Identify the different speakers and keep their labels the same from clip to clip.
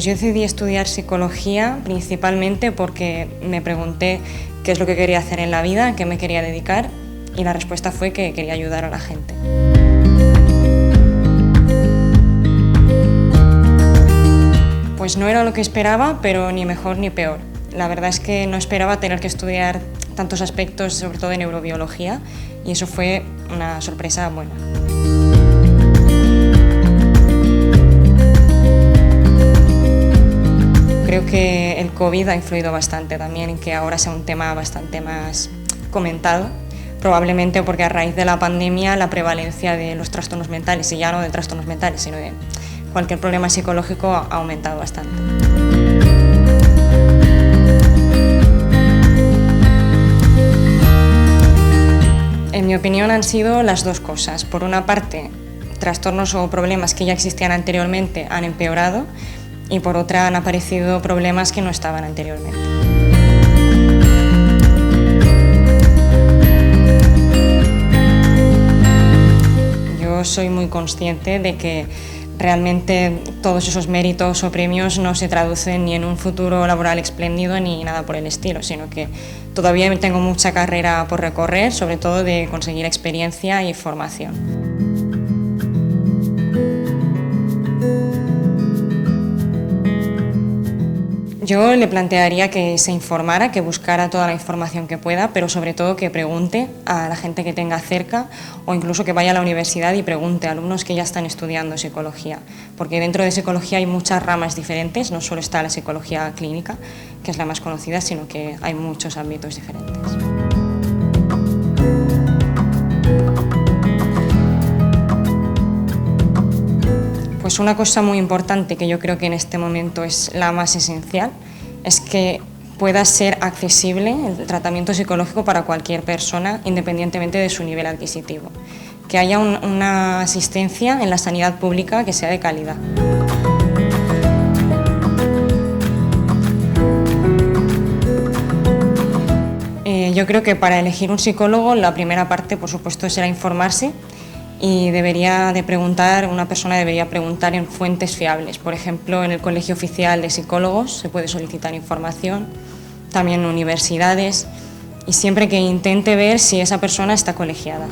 Speaker 1: Pues yo decidí estudiar psicología principalmente porque me pregunté qué es lo que quería hacer en la vida, a qué me quería dedicar, y la respuesta fue que quería ayudar a la gente. Pues no era lo que esperaba, pero ni mejor ni peor. La verdad es que no esperaba tener que estudiar tantos aspectos, sobre todo de neurobiología, y eso fue una sorpresa buena. Creo que el COVID ha influido bastante también en que ahora sea un tema bastante más comentado, probablemente porque a raíz de la pandemia la prevalencia de los trastornos mentales, y ya no de trastornos mentales, sino de cualquier problema psicológico ha aumentado bastante. En mi opinión han sido las dos cosas. Por una parte, trastornos o problemas que ya existían anteriormente han empeorado, y por otra han aparecido problemas que no estaban anteriormente. Yo soy muy consciente de que realmente todos esos méritos o premios no se traducen ni en un futuro laboral espléndido ni nada por el estilo, sino que todavía tengo mucha carrera por recorrer, sobre todo de conseguir experiencia y formación. Yo le plantearía que se informara, que buscara toda la información que pueda, pero sobre todo que pregunte a la gente que tenga cerca, o incluso que vaya a la universidad y pregunte a alumnos que ya están estudiando psicología, porque dentro de psicología hay muchas ramas diferentes, no solo está la psicología clínica, que es la más conocida, sino que hay muchos ámbitos diferentes. Pues una cosa muy importante que yo creo que en este momento es la más esencial es que pueda ser accesible el tratamiento psicológico para cualquier persona, independientemente de su nivel adquisitivo. Que haya una asistencia en la sanidad pública que sea de calidad. Yo creo que para elegir un psicólogo la primera parte, por supuesto, será informarse. Y una persona debería preguntar en fuentes fiables. Por ejemplo, en el Colegio Oficial de Psicólogos se puede solicitar información, también en universidades, y siempre que intente ver si esa persona está colegiada.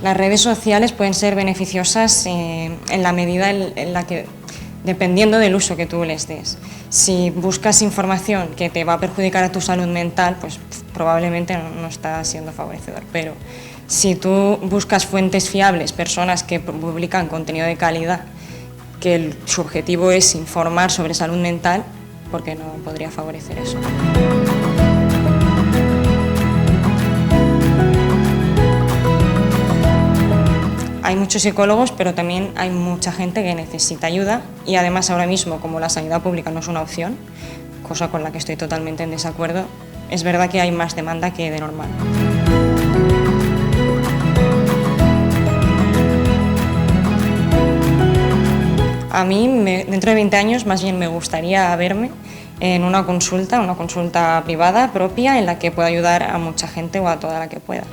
Speaker 1: Las redes sociales pueden ser beneficiosas en la medida en la que, dependiendo del uso que tú les des. Si buscas información que te va a perjudicar a tu salud mental, pues probablemente no está siendo favorecedor. Pero si tú buscas fuentes fiables, personas que publican contenido de calidad, que su objetivo es informar sobre salud mental, ¿por qué no podría favorecer eso? Hay muchos psicólogos, pero también hay mucha gente que necesita ayuda, y además ahora mismo, como la sanidad pública no es una opción, cosa con la que estoy totalmente en desacuerdo, es verdad que hay más demanda que de normal. A mí, dentro de 20 años, más bien me gustaría verme en una consulta privada propia en la que pueda ayudar a mucha gente o a toda la que pueda.